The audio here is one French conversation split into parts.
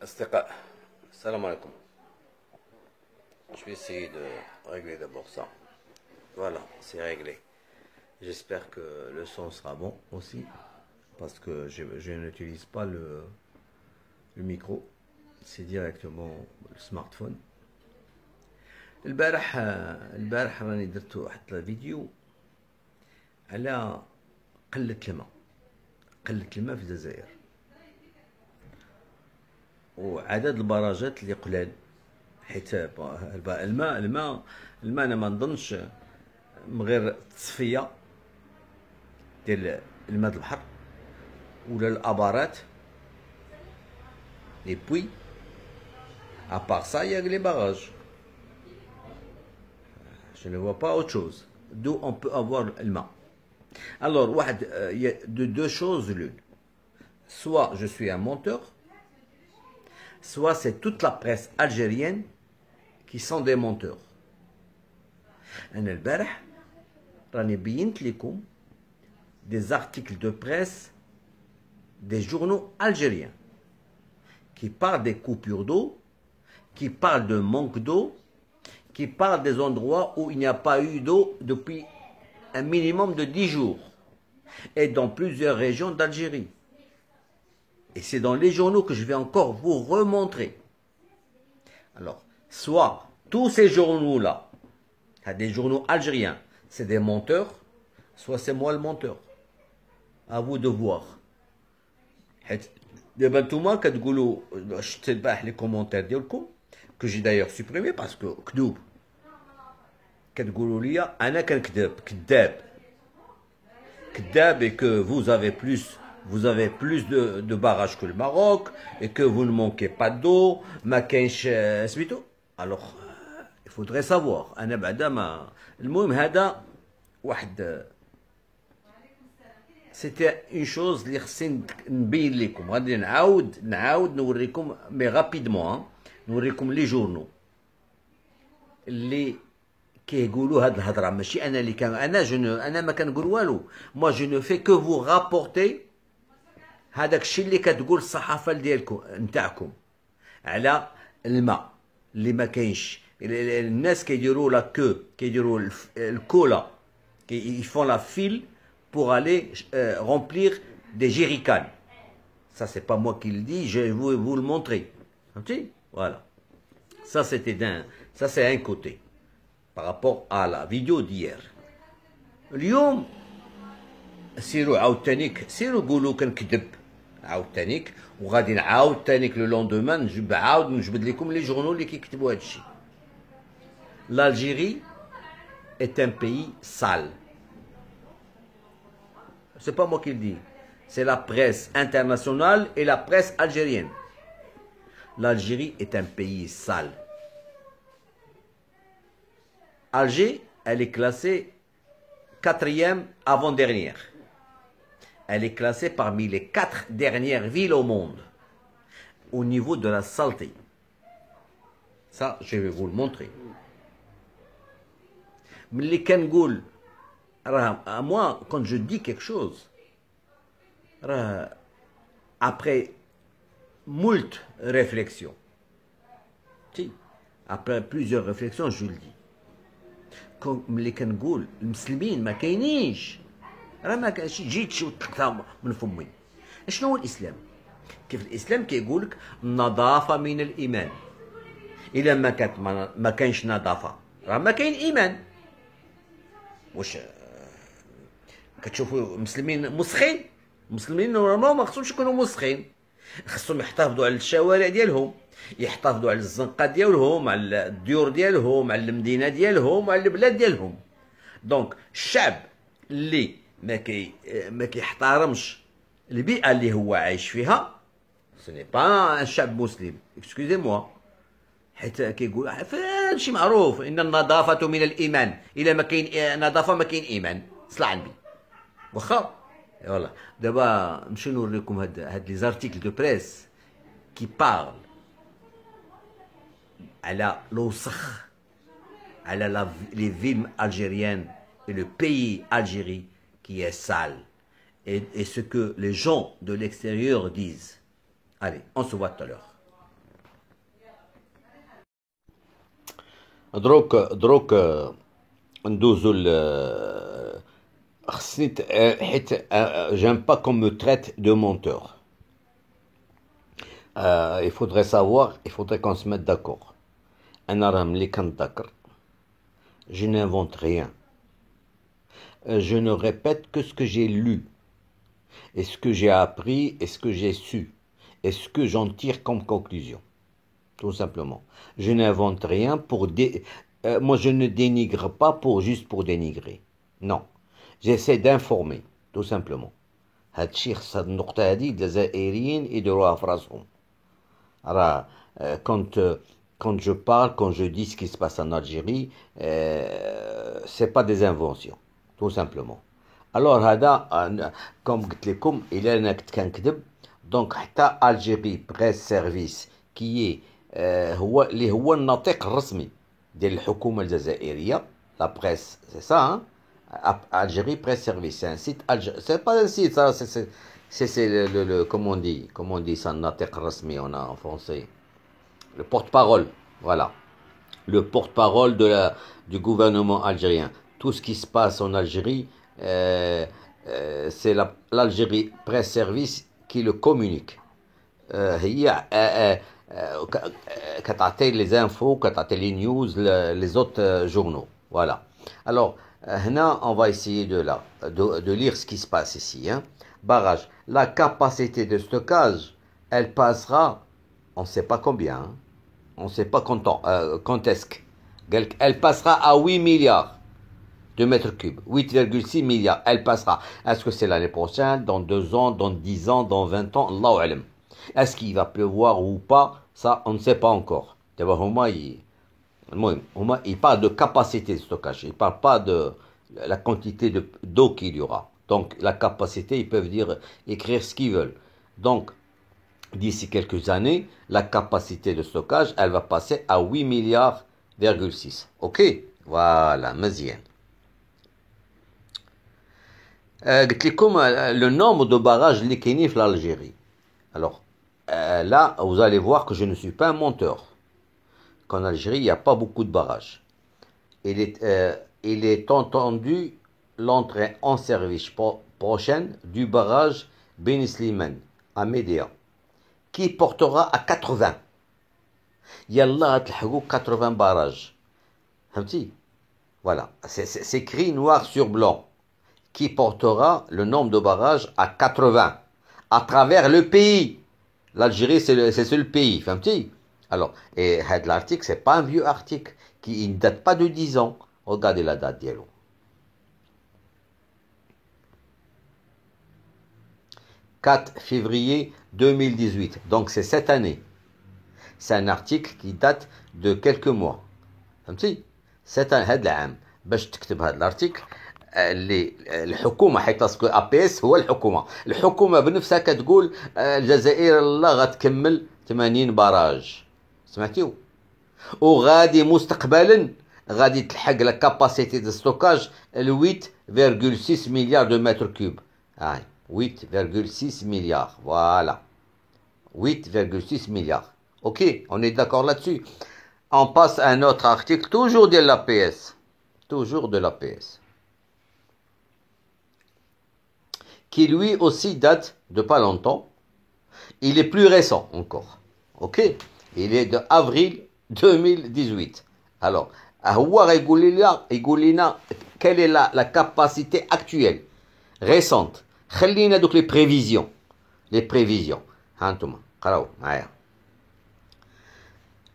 أصدقاء السلام عليكم. Je vais essayer de régler d'abord ça. Voilà, c'est réglé. J'espère que le son sera bon aussi, parce que je n'utilise pas le micro, c'est directement le smartphone. البارح راني درت واحد الفيديو على قلة الماء في الجزائر، وعدد البراجات اللي قلال، حيت الماء انا ما نظنش من غير التصفيه ديال الماء البحر ولا الابارات لي بوي. ابار سا يا لي باراج، je ne vois pas autre chose d'où on peut avoir le main. Alors, il y a deux choses l'une. Soit je suis un menteur, soit c'est toute la presse algérienne qui sont des menteurs. أنا البارح راني بينت لكم des articles de presse des journaux algériens qui parlent des coupures d'eau, qui parlent de manque d'eau, qui parle des endroits où il n'y a pas eu d'eau depuis un minimum de 10 jours, et dans plusieurs régions d'Algérie. Et c'est dans les journaux que je vais encore vous remontrer. Alors, soit tous ces journaux-là, des journaux algériens, c'est des menteurs, soit c'est moi le menteur. À vous de voir. دابا نتوما كتقولوا شفت البارح لي كومونتير ديالكم que j'ai d'ailleurs supprimé parce que كذوب، كتقولوا لي انا كنكذب كذاب et que vous avez plus de barrages que le Maroc et que vous ne manquez pas d'eau ما كاينش سميتو. alors il faudrait savoir. انا بعدا ما المهم هذا واحد c'était une chose اللي خصني نبين لكم. غادي نعاود نوريكم مي رابيدمون، نوريكم لي جورنو اللي كيقولوا هاد الهضره، ماشي انا اللي كان انا ما كنقول والو. moi je ne fais que vous rapporter هذاك الشيء اللي كتقول الصحافه ديالكم نتاعكم على الماء اللي ما كاينش. الناس كيديروا لا كو، كيديروا الكولا، ils font la file pour aller remplir des jerrycans. Ça c'est pas moi qui le dis, je vais vous le montrer. Voilà. Ça c'est un côté par rapport à la vidéo d'hier. اليوم سيروا عاوتانيك، سيروا قولوا كنكذب عاوتانيك، وغادي نعاود تانيك لو لوندومان نجبد لكم لي جورنو اللي كيكتبوا هذا الشيء. L'Algérie est un pays sale. C'est pas moi qui le dis, c'est la presse internationale et la presse algérienne. L'Algérie est un pays sale. Alger, elle est classée 4e avant-dernière. Elle est classée parmi les 4 dernières villes au monde au niveau de la saleté. Ça, je vais vous le montrer. ملي كنقول راه moi quand je dis quelque chose راه après moult réflexions, après plusieurs réflexions je le dis. ملي كنقول المسلمين ما كاينينش، راه ما كاينش جيت وتلقى من فمي. شنو هو الاسلام؟ كيف الاسلام كيقولك النظافه من الايمان. الا ما كاينش نظافه راه ما كاين ايمان. واش كتشوفوا مسلمين مسخين؟ مسلمين نورمالمون ما خصهمش يكونوا مسخين، خصهم يحتفظوا على الشوارع ديالهم، يحتفظوا على الزنقه ديالهم، على الديور ديالهم، على المدينه ديالهم، على البلاد ديالهم. دونك الشعب اللي ما كيحترمش البيئه اللي هو عايش فيها سي با ان شعب مسلم. اكسكوزي موا، حيت كيقول هادشي معروف ان النظافه من الايمان. الا ما كاين نظافه ما كاين ايمان. صلى على النبي. واخا فوالا. دابا نمشيو نوريكم هاد لي زارتيكل دو بريس كي بارل على الوسخ، على les villes algériennes et le pays Algérie qui est sale, et ce que les gens de l'extérieur disent. Allez, on se voit tout à l'heure. دروك ندوزو خصني حيت j'aime pas qu'on me traite de menteur. Il faudrait savoir, il faudrait qu'on se mette d'accord. أنا راه ملي كنتذكر je n'invente rien. Je ne répète que ce que j'ai lu, et ce que j'ai appris, et ce que j'ai su, et ce que j'en tire comme conclusion. Tout simplement. Je n'invente rien pour... moi, je ne dénigre pas juste pour dénigrer. Non. J'essaie d'informer, tout simplement. هادشي خص هاد النقطة هادي الجزائريين يديروها في راسهم. راه quand je parle, quand je dis ce qui se passe en Algérie, c'est pas des inventions, tout simplement. Alors هذا comme قلت لكم إلا أنا كنت كنكذب donc حتى Algérie Presse Service qui est هو اللي هو الناطق الرسمي ديال الحكومة الجزائرية la presse, c'est ça hein. Algérie Presse Service, c'est un site c'est pas un site ça, c'est le comment on dit ça الناطق الرسمي en français, le porte-parole, voilà, le porte-parole du gouvernement algérien. Tout ce qui se passe en Algérie, c'est l'Algérie Presse Service qui le communique. هي كتعطي les infos, كتعطي les news, les autres journaux. Voilà. Alors, هنا, on va essayer de lire ce qui se passe ici. Hein. Barrage. La capacité de stockage, elle passera, on ne sait pas combien, hein. On ne sait pas quand est-ce. Elle passera à 8 milliards de mètres cubes. 8,6 milliards. Elle passera. Est-ce que c'est l'année prochaine, dans 2 ans, dans 10 ans, dans 20 ans? Allahu alam. Est-ce qu'il va pleuvoir ou pas? Ça, on ne sait pas encore. D'abord, il parle de capacité de stockage. Il ne parle pas de la quantité d'eau qu'il y aura. Donc, la capacité, ils peuvent écrire ce qu'ils veulent. Donc, d'ici quelques années, la capacité de stockage, elle va passer à 8 milliards,6. Ok? Voilà, مزيان. قلت لكم le nombre de barrages اللي كاينين في l'Algérie. Alors, là, vous allez voir que je ne suis pas un menteur. Qu'en Algérie, il n'y a pas beaucoup de barrages. Il est entendu l'entrée en service prochaine du barrage Ben Slimane à Médéa, qui portera à 80. Yallah تلحقوا 80 barrages. فهمتي? Voilà, c'est écrit noir sur blanc, qui portera le nombre de barrages à 80 à travers le pays. L'Algérie, c'est le pays, فهمتي? Alors, et l'article, c'est pas un vieux article qui ne date pas de 10 ans. Regardez la date d'hier. 4 février 2018. Donc, c'est cette année. C'est un article qui date de quelques mois. فهمتي؟ C'est un هذا العام. باش تكتب هذا الارتيكل اللي الحكومه حيت اسكو APS هو الحكومه بنفسها كتقول الجزائر الله غتكمل 80 باراج. سمعتيو؟ وغادي مستقبلا غادي تلحق لا كاباسيتي دو ستوكاج 8,6 milliards de mètres cubes. 8,6 milliards. Voilà. 8,6 milliards. Ok, on est d'accord là-dessus. On passe à un autre article, toujours de l'APS. Toujours de l'APS. Qui lui aussi date de pas longtemps. Il est plus récent encore. Ok? Il est de avril 2018. Alors, quelle est la capacité actuelle, récente. خلينا دوك les prévisions. Les prévisions. هانتوما قراو معايا.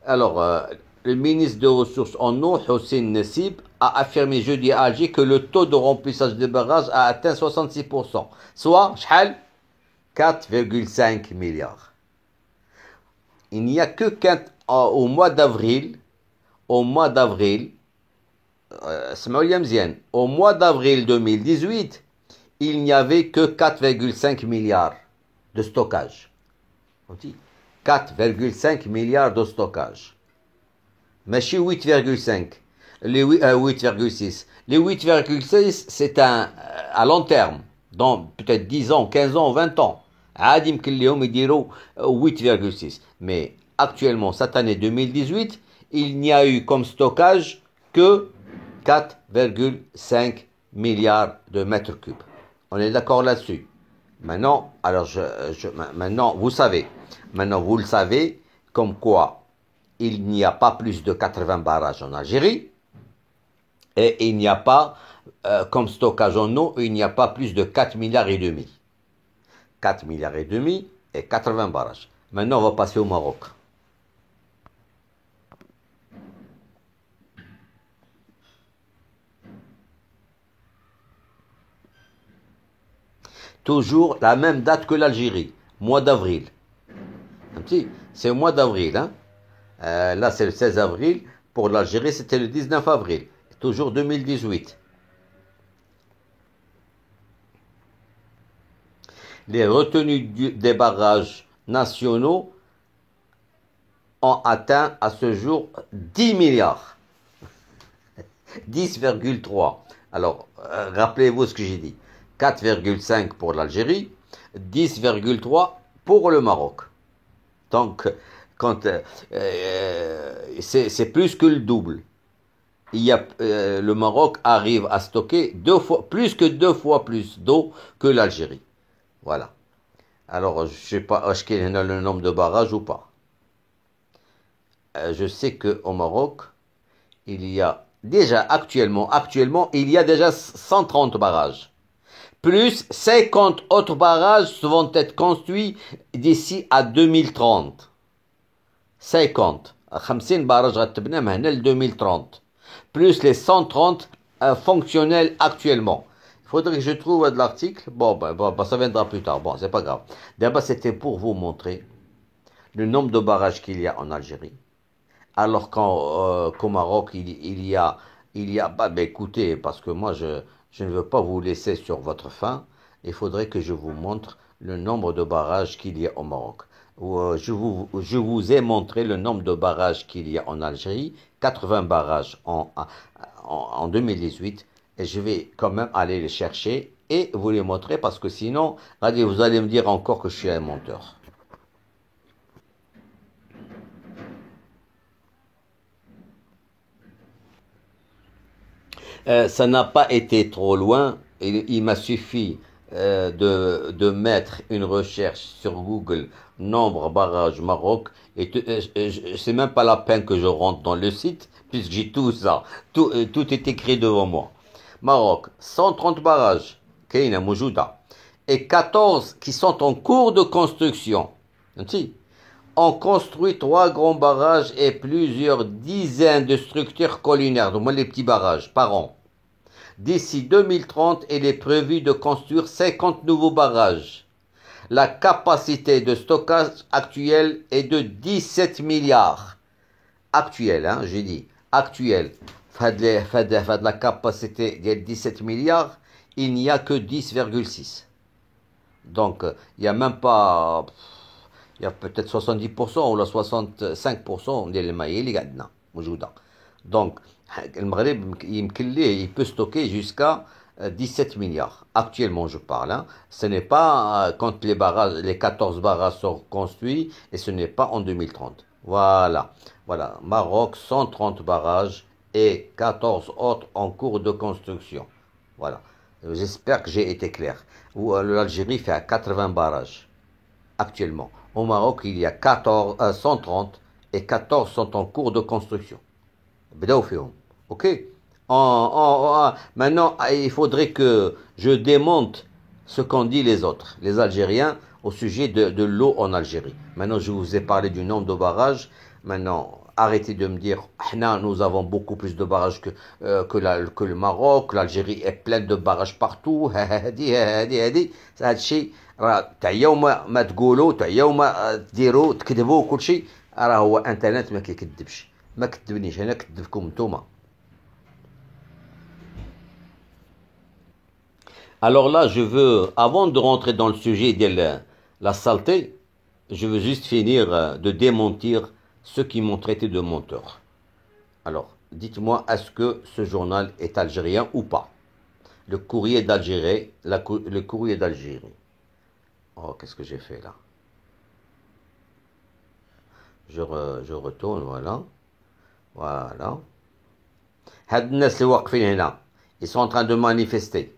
Alors, le ministre des Ressources en eau, Hossein Nassib, a affirmé jeudi à Alger que le taux de remplissage des barrages a atteint 66%, soit 4,5 milliards. Il n'y a que au mois d'avril, au mois d'avril 2018, il n'y avait que 4,5 milliards de stockage. 4,5 milliards de stockage. Machi 8,5. Les 8,6. Les 8,6, c'est à long terme. Dans peut-être 10 ans, 15 ans, 20 ans. عادي يمكن لهم يديروا 8,6. Mais actuellement, cette année 2018, il n'y a eu comme stockage que 4,5 milliards de mètres cubes. On est d'accord là-dessus. Maintenant, alors maintenant, vous savez, maintenant vous le savez, comme quoi il n'y a pas plus de 80 barrages en Algérie, et il n'y a pas, comme stockage en eau, il n'y a pas plus de 4 milliards et demi. 4 milliards et demi et 80 barrages. Maintenant, on va passer au Maroc. Toujours la même date que l'Algérie, mois d'avril. C'est au mois d'avril. Hein? Là, c'est le 16 avril. Pour l'Algérie, c'était le 19 avril. Toujours 2018. Les retenues des barrages nationaux ont atteint à ce jour 10 milliards. 10,3. Alors, rappelez-vous ce que j'ai dit. 4,5 pour l'Algérie, 10,3 pour le Maroc. Donc, c'est plus que le double. Le Maroc arrive à stocker plus que deux fois plus d'eau que l'Algérie. Voilà. Alors, je ne sais pas, est-ce qu'il y a le nombre de barrages ou pas. Je sais qu'au Maroc, il y a déjà actuellement, il y a déjà 130 barrages. Plus 50 autres barrages vont être construits d'ici à 2030. 50. 50 barrages غتبنى من هنا ل 2030. Plus les 130 fonctionnels actuellement. Il faudrait que je trouve de l'article. Bon, ça viendra plus tard. Bon, c'est pas grave. D'abord, c'était pour vous montrer le nombre de barrages qu'il y a en Algérie. Alors qu'au Maroc, il y a, écoutez, parce que moi, je ne veux pas vous laisser sur votre faim. Il faudrait que je vous montre le nombre de barrages qu'il y a au Maroc. Je vous ai montré le nombre de barrages qu'il y a en Algérie, 80 barrages en 2018, et je vais quand même aller les chercher et vous les montrer, parce que sinon, vous allez me dire encore que je suis un menteur. Ça n'a pas été trop loin. Il m'a suffi de mettre une recherche sur Google, nombre barrage Maroc, et c'est même pas la peine que je rentre dans le site, puisque j'ai tout ça. Tout est écrit devant moi. Maroc, 130 barrages, Keina Moujouda, et 14 qui sont en cours de construction. On construit 3 grands barrages et plusieurs dizaines de structures collinaires, donc les petits barrages, par an. D'ici 2030, il est prévu de construire 50 nouveaux barrages. La capacité de stockage actuelle est de 17 milliards. Actuelle, hein, j'ai dit, actuelle. De la capacité de 17 milliards, il n'y a que 10,6. Donc, il n'y a même pas... Il y a peut-être 70% ou la 65% des mailles اللي قعدنا موجودة. Donc, le Maghreb, il peut stocker jusqu'à 17 milliards. Actuellement, je parle. Hein. Ce n'est pas quand les 14 barrages sont construits, et ce n'est pas en 2030. Voilà. Voilà. Maroc, 130 barrages et 14 autres en cours de construction. Voilà. J'espère que j'ai été clair. L'Algérie fait à 80 barrages actuellement. Au Maroc, il y a 130 et 14 sont en cours de construction. Ok. Maintenant, il faudrait que je démonte ce qu'ont dit les autres, les Algériens, au sujet de l'eau en Algérie. Maintenant, je vous ai parlé du nombre de barrages. Maintenant, arrêtez de me dire, nous avons beaucoup plus de barrages que le Maroc, l'Algérie est pleine de barrages partout. هذا الشيء راه تاع يوم ما تقولوا تاع يوم ما تديروا تكذبوا كل شيء راه هو انترنت ما كيكذبش. ما كتبنيش انا كتبكم نتوما. Alors là, je veux, avant de rentrer dans le sujet de la saleté, je veux juste finir de démentir ceux qui m'ont traité de menteur. Alors, dites-moi, est-ce que ce journal est algérien ou pas? Le courrier d'Algérie, le courrier d'Algérie. Oh, qu'est-ce que j'ai fait là? Je retourne, voilà. Voilà. هاد الناس اللي واقفين هنا, ils sont en train de manifester.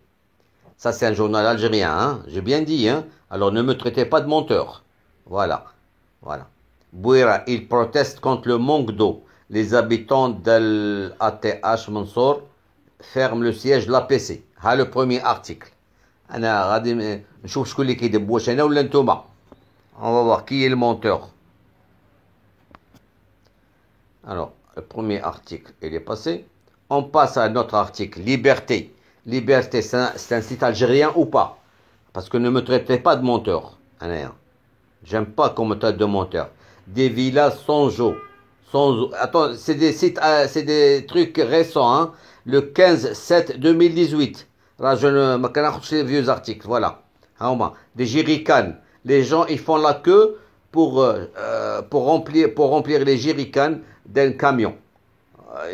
Ça, c'est un journal algérien, hein. J'ai bien dit, hein. Alors, ne me traitez pas de menteur. Voilà. Voilà. Bouira, il proteste contre le manque d'eau. Les habitants de l'ATH Mansour ferment le siège de l'APC. Ha, le premier article. أنا غادي نشوف شكون اللي كيدب, واش أنا ولا نتوما. On va voir qui est le menteur. Alors, le premier article, il est passé. On passe à notre article, Liberté. Liberté, c'est un site algérien ou pas? Parce que ne me traitez pas de menteur. J'aime pas qu'on me traite de menteur. Des villas sans eau. Sans eau. Attends, c'est des sites, c'est des trucs récents, hein. Le 15/7/2018. Là, je ne me connais pas les vieux articles, voilà. Des jerrycans. Les gens, ils font la queue pour remplir les jerrycans d'un camion.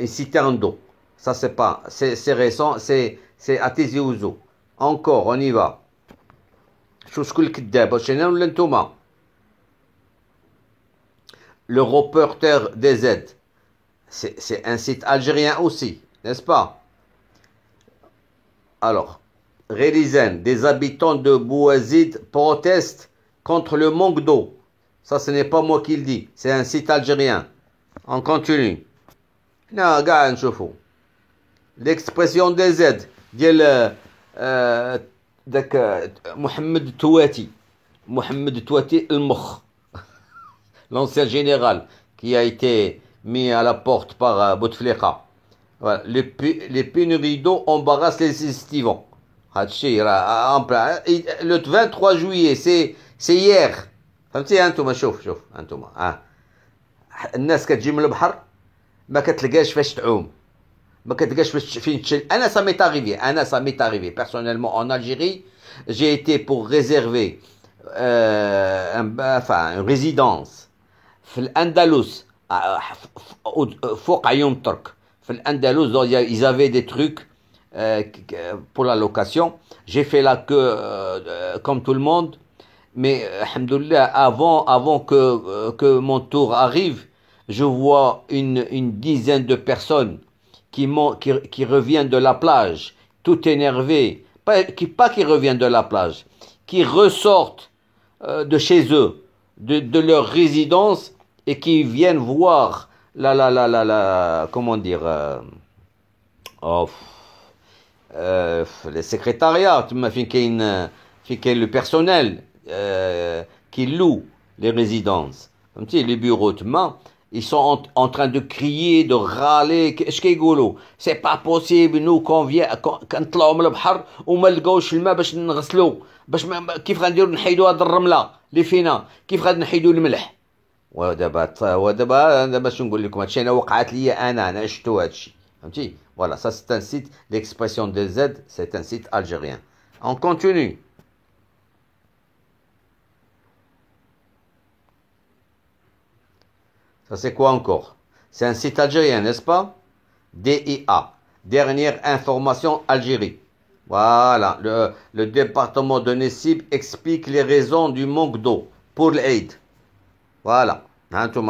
Une citerne d'eau. Ça, c'est récent, c'est à Tizi Ouzou. Encore, on y va. Le reporter des aides. C'est un site algérien aussi, n'est-ce pas? Alors, Rélizen, des habitants de Bouazid protestent contre le manque d'eau. Ça, ce n'est pas moi qui le dis, c'est un site algérien. On continue. Non, gars, نشوفوا. L'expression des aides ديال داك محمد التواتي المخ, l'ancien général qui a été mis à la porte par Bouteflika. Voilà. Les pénuries d'eau embarrassent les estivants. Le 23 juillet, c'est hier. فهمتي انتم, شوف انتم الناس كتجي من البحر ما كتلقاش فاش تعوم, ما كتلقاش فين تشل. ça m'est arrivé personnellement en Algérie. J'ai été pour réserver une résidence في الأندلس فوق عيون ترك في الأندلس. Ils avaient des trucs pour la location. J'ai fait la queue comme tout le monde, mais alhamdoulilah, avant que mon tour arrive, je vois une dizaine de personnes qui reviennent de la plage, tout énervés, pas qui reviennent de la plage, qui ressortent de chez eux, de leur résidence, et qui viennent voir comment dire, les secrétariats, le personnel qui loue les résidences, les bureaux, ils sont en train de crier, de râler. C'est pas possible, nous, qu'on vient, كنطلعوا من البحر وما لقاوش الماء باش نغسلوا, كيف غنديروا نحيدوا هاد الرمله اللي فينا, كيف غادي نحيدوا الملح. ودابا باش نقول لكم هادشي انا وقعت لي, انا عشتو هادشي, فهمتي. Voilà, ça c'est un site, l'expression des aides, c'est un site algérien. On continue. Ça c'est quoi encore? C'est un site algérien, n'est-ce pas? DIA, dernière information Algérie. Voilà, le département de Nessib explique les raisons du manque d'eau pour l'Aïd. Voilà. Bon,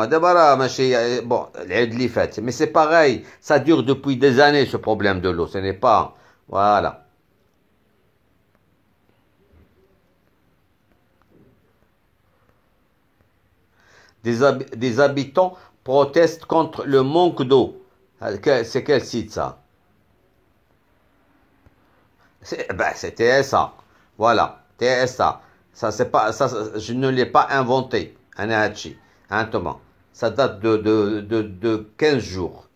mais c'est pareil, ça dure depuis des années ce problème de l'eau, ce n'est pas... Voilà. Des habitants protestent contre le manque d'eau. C'est quel site ça? C'est TSA. Voilà, TSA. Ça, je ne l'ai pas inventé. Ça date de 15 jours.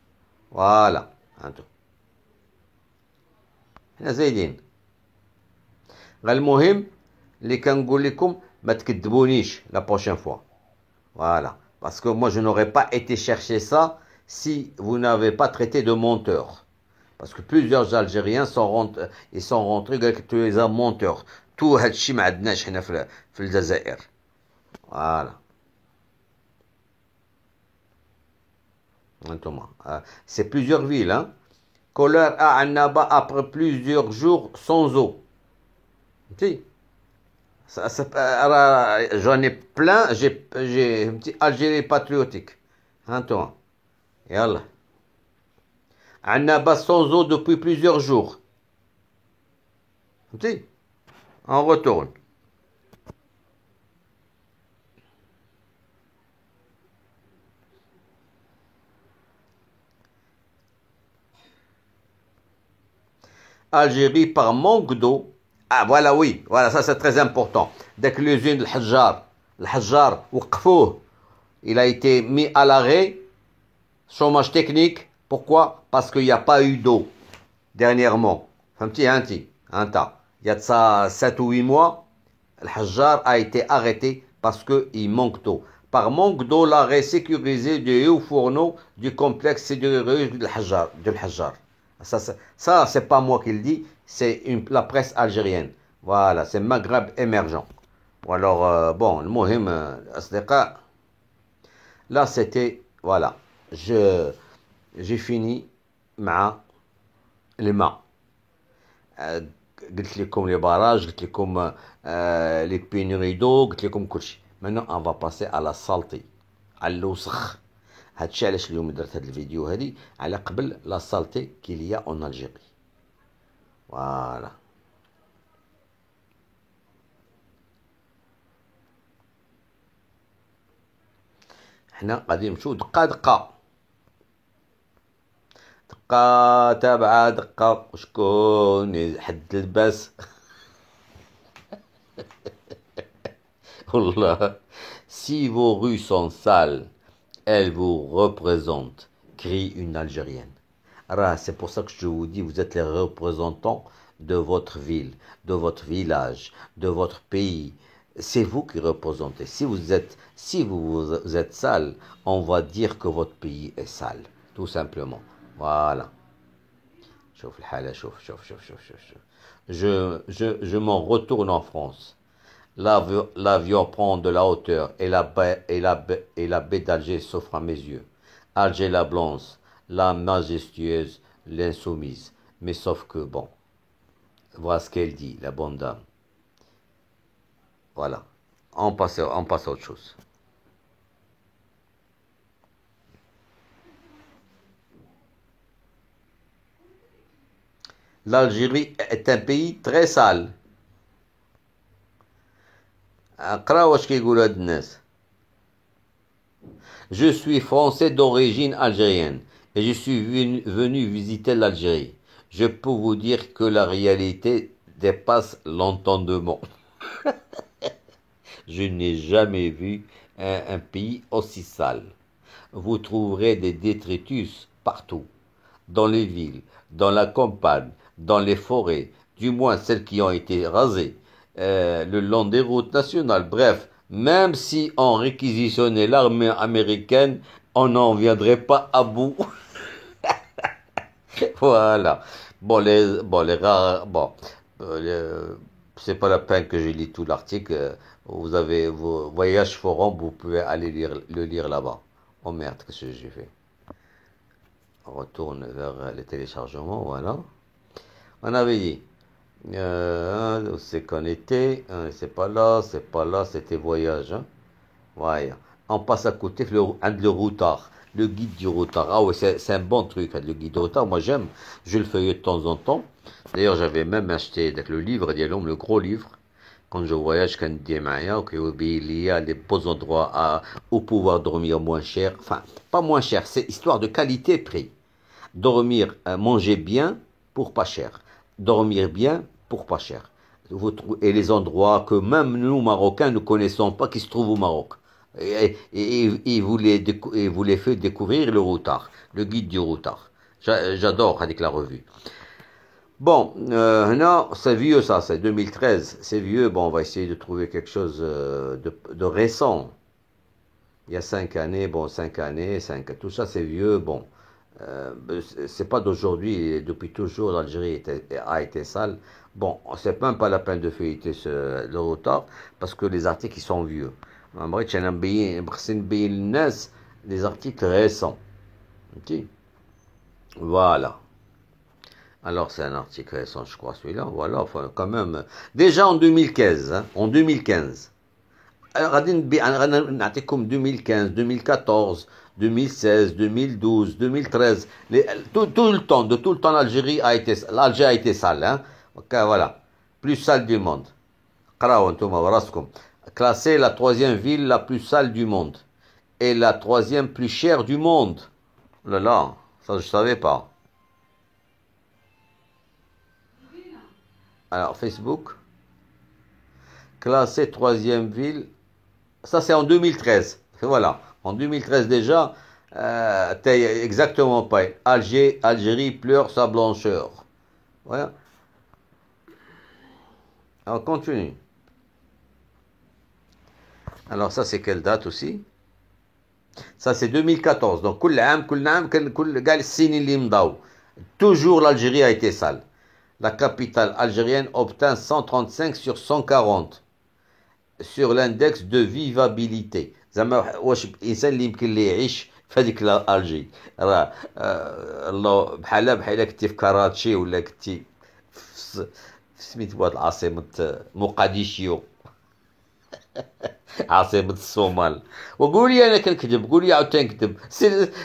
Voilà. زايدين. المهم اللي كنقول لكم ما تكذبونيش la prochaine fois. Voilà. Parce que moi je n'aurais pas été chercher ça si vous n'avez pas traité de menteur. Parce que plusieurs Algériens sont rentrés que tu es un menteur. Tout هادشي ما عندناش حنا في الجزائر. Voilà. C'est plusieurs villes, hein. Colère à Annaba après plusieurs jours sans eau. Si. J'en ai plein, j'ai un petit Algérie patriotique. Hein, toi. Yallah. عندنا sans eau depuis plusieurs jours. فهمتي؟ On retourne. Algérie par manque d'eau. Ah voilà, oui, voilà, ça c'est très important. Dès que l'usine de الحجار وقفوه, il a été mis à l'arrêt, chômage technique. Pourquoi? Parce qu'il n'y a pas eu d'eau dernièrement. فهمتي هانتي هانتا. Il y a de ça 7 ou 8 mois, الحجار a été arrêté parce qu'il manque d'eau. Par manque d'eau, l'arrêt sécurisé du haut fourneau du complexe sidérurgique de الحجار. Ça c'est pas moi qui le dis, c'est la presse algérienne. Voilà, c'est Maghreb émergent. Ou alors, bon, le mohim, asdiqa. Là, c'était, voilà, j'ai fini مع الماء. قلت لكم les barrages, قلت لكم les pénuries d'eau, قلت لكم كل شيء. Maintenant, on va passer à la saleté, على الوسخ. هادشي علاش اليوم درت هاد الفيديو هادي على قبل لا سالتي كيليا اون الجيري. فوالا. حنا غادي نمشيو دقه دقه دقه تابعه دقه. وشكون حد الباس؟ والله. Si vos rues sont sales, elle vous représente, crie une Algérienne. Alors, c'est pour ça que je vous dis, vous êtes les représentants de votre ville, de votre village, de votre pays. C'est vous qui représentez. Si vous êtes sale, on va dire que votre pays est sale, tout simplement. Voilà. Je m'en retourne en France. L'avion prend de la hauteur et la baie d'Alger s'offre à mes yeux. Alger la blanche, la majestueuse, l'insoumise. Mais sauf que, bon, voilà ce qu'elle dit, la bonne dame. Voilà. On passe à autre chose. L'Algérie est un pays très sale. Je suis français d'origine algérienne et je suis venu visiter l'Algérie. Je peux vous dire que la réalité dépasse l'entendement. Je n'ai jamais vu un pays aussi sale. Vous trouverez des détritus partout, dans les villes, dans la campagne, dans les forêts, du moins celles qui ont été rasées, le long des routes nationales. Bref, même si on réquisitionnait l'armée américaine, on n'en viendrait pas à bout. Voilà. C'est pas la peine que je lis tout l'article. Vous avez vos voyages forum, vous pouvez aller le lire là-bas. Oh merde, qu'est-ce que j'ai fait? On retourne vers les téléchargements, voilà. On avait dit, c'est qu'on était, c'est pas là, c'était voyage. Hein. Ouais. On passe à côté le routard, le guide du routard. Ah ouais, c'est un bon truc, le guide du routard. Moi j'aime, je le feuille de temps en temps. D'ailleurs, j'avais même acheté le livre, le gros livre. Quand je voyage, quand il y a des beaux endroits où pouvoir dormir moins cher. Enfin, pas moins cher, c'est histoire de qualité-prix. Dormir, manger bien pour pas cher. Dormir bien pour pas cher. Et les endroits que même nous, Marocains, ne connaissons pas, qui se trouvent au Maroc. Et vous les fait découvrir le routard, le guide du routard. J'adore avec la revue. Bon, non, c'est vieux ça, c'est 2013, c'est vieux. Bon, on va essayer de trouver quelque chose de récent. Il y a 5 années, bon, 5 années, tout ça c'est vieux, bon. C'est pas d'aujourd'hui, depuis toujours l'Algérie a été sale. Bon, c'est même pas la peine de feuilleter le retard, parce que les articles ils sont vieux. Les articles récents. Okay. Voilà. Alors c'est un article récent, je crois, celui-là. Voilà, enfin, quand même. Déjà en 2015, غادي نعطيكم 2015 2014 2016 2012 2013 tout le temps l'Algérie a été sale, hein. Okay, voilà, plus sale du monde. قراو انتم وراسكم. Classée la troisième ville la plus sale du monde et la troisième plus chère du monde. Oh là là, ça je savais pas. Alors Facebook, classée troisième ville. Ça, c'est en 2013. Voilà. En 2013 déjà, t'es exactement pas. Algérie pleure sa blancheur. Voilà. Alors, continue. Alors, ça, c'est quelle date aussi? Ça, c'est 2014. Donc, toujours l'Algérie a été sale. La capitale algérienne obtint 135 sur 140 sur l'index de vivabilité. زعما واش الانسان اللي يمكن ليه يعيش في هذيك الجي راه الله بحال كنتي في كراتشي ولا كنتي في سميتو هاد العاصمه مقديشيو عاصمه الصومال. وقولي انا كنكذب، قولي عاوتاني نكذب.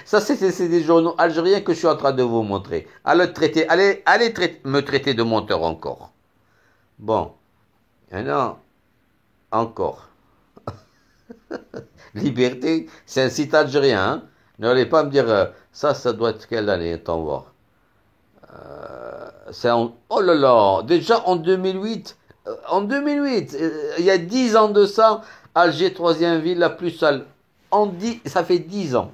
Ça c'est des journaux algériens que je suis en train de vous montrer. Allez me traiter de menteur encore. Bon, هنا encore. Liberté, c'est un site algérien. Hein? N'allez pas me dire ça doit être quelle année? Attends voir. Oh là là, déjà en 2008. Il y a 10 ans de ça, Alger, troisième ville la plus sale. Ça fait 10 ans.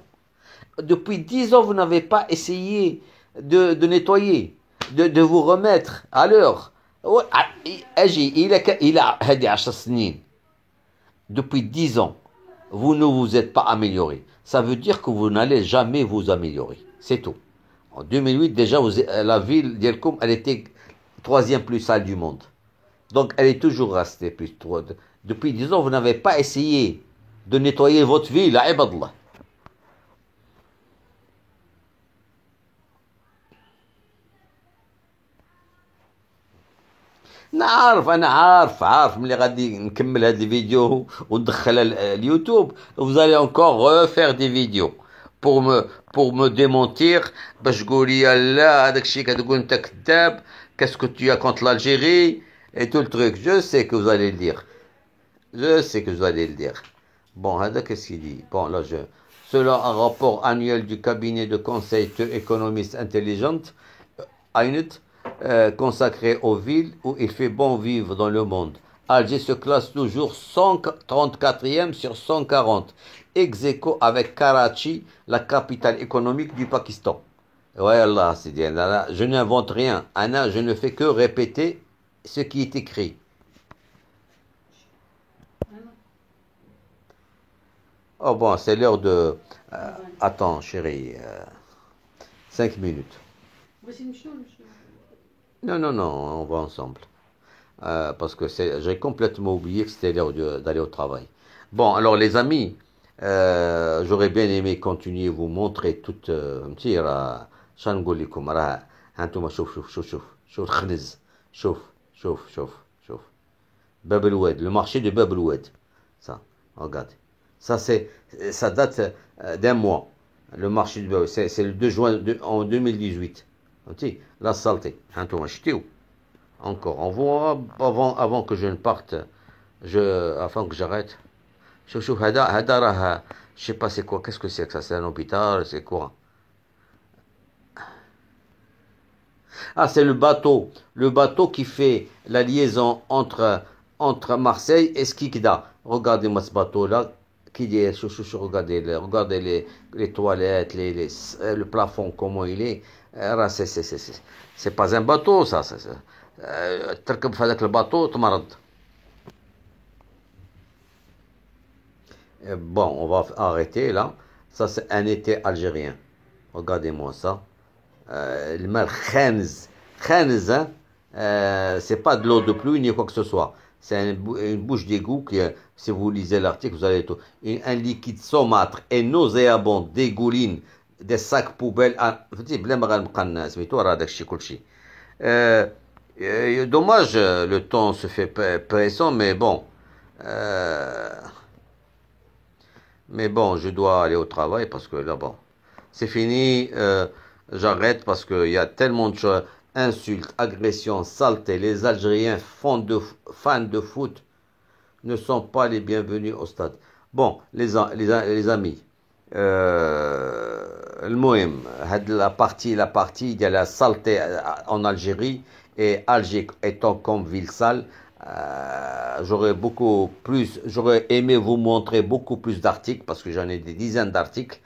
Depuis 10 ans, vous n'avez pas essayé de nettoyer, de vous remettre à l'heure. Il a 10 سنين. Depuis 10 ans, vous ne vous êtes pas amélioré. Ça veut dire que vous n'allez jamais vous améliorer. C'est tout. En 2008, déjà, la ville d'Elkoum, elle était troisième plus sale du monde. Donc, elle est toujours restée plus. Depuis 10 ans, vous n'avez pas essayé de nettoyer votre ville. Ibadallah. انا عارف ملي غادي نكمل هاد الفيديو وندخلها اليوتيوب. Vous allez encore refaire des vidéos pour me démentir باش تقولي لا هذاك الشيء كتقول انت كذاب. Qu'est-ce que tu as contre l'Algérie et tout le truc. Je sais que vous allez le dire. Bon, هذا qu'est-ce qu'il dit? Bon, là selon un rapport annuel du cabinet de conseil to Economist Intelligent, AINET, consacré aux villes où il fait bon vivre dans le monde. Alger se classe toujours 134e sur 140, ex aequo avec Karachi, la capitale économique du Pakistan. Ouais, Allah, c'est dit, je n'invente rien. Anna, je ne fais que répéter ce qui est écrit. Oh bon, c'est l'heure de... attends, chérie. 5 minutes. Non, on va ensemble. Parce que j'ai complètement oublié que c'était l'heure d'aller au travail. Bon, alors les amis, j'aurais bien aimé continuer vous montrer toute متيرة شنو نقول لكم. راه هانتوما شوف الخنز. شوف باب الواد, le marché de Bab el-Oued. Ça, regardez. Ça date d'un mois. Le marché de Bab, c'est le 2 juin en 2018. La saleté. Encore. On voit avant que je ne parte, avant que j'arrête. Je sais pas c'est quoi. Qu'est-ce que c'est que ça? C'est un hôpital? C'est quoi? Ah, c'est le bateau. Le bateau qui fait la liaison entre Marseille et Skikda. Regardez-moi ce bateau-là. Qui dit, regardez les toilettes, le plafond, comment il est. C'est pas un bateau, ça. تركب في هذاك الباطو تمرض. Bon, on va arrêter là. Ça, c'est un été algérien. Regardez-moi ça. Le mal khanz, hein. C'est pas de l'eau de pluie ni quoi que ce soit. C'est une bouche d'égout qui, si vous lisez l'article, vous allez tout. Un liquide saumâtre et nauséabond dégouline des sacs poubelles. Dommage, le temps se fait pressant, mais bon. Mais bon, je dois aller au travail parce que là, bon, c'est fini. J'arrête parce qu'il y a tellement de choses. Insultes, agressions, saleté. Les Algériens fans de foot ne sont pas les bienvenus au stade. Bon, les amis, المهم la partie il y a la saleté en Algérie et Alger étant comme ville sale, j'aurais aimé vous montrer beaucoup plus d'articles parce que j'en ai des dizaines d'articles.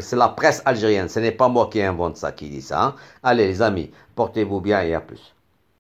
C'est la presse algérienne, ce n'est pas moi qui invente ça, qui dit ça. Hein. Allez les amis, portez-vous bien et à plus.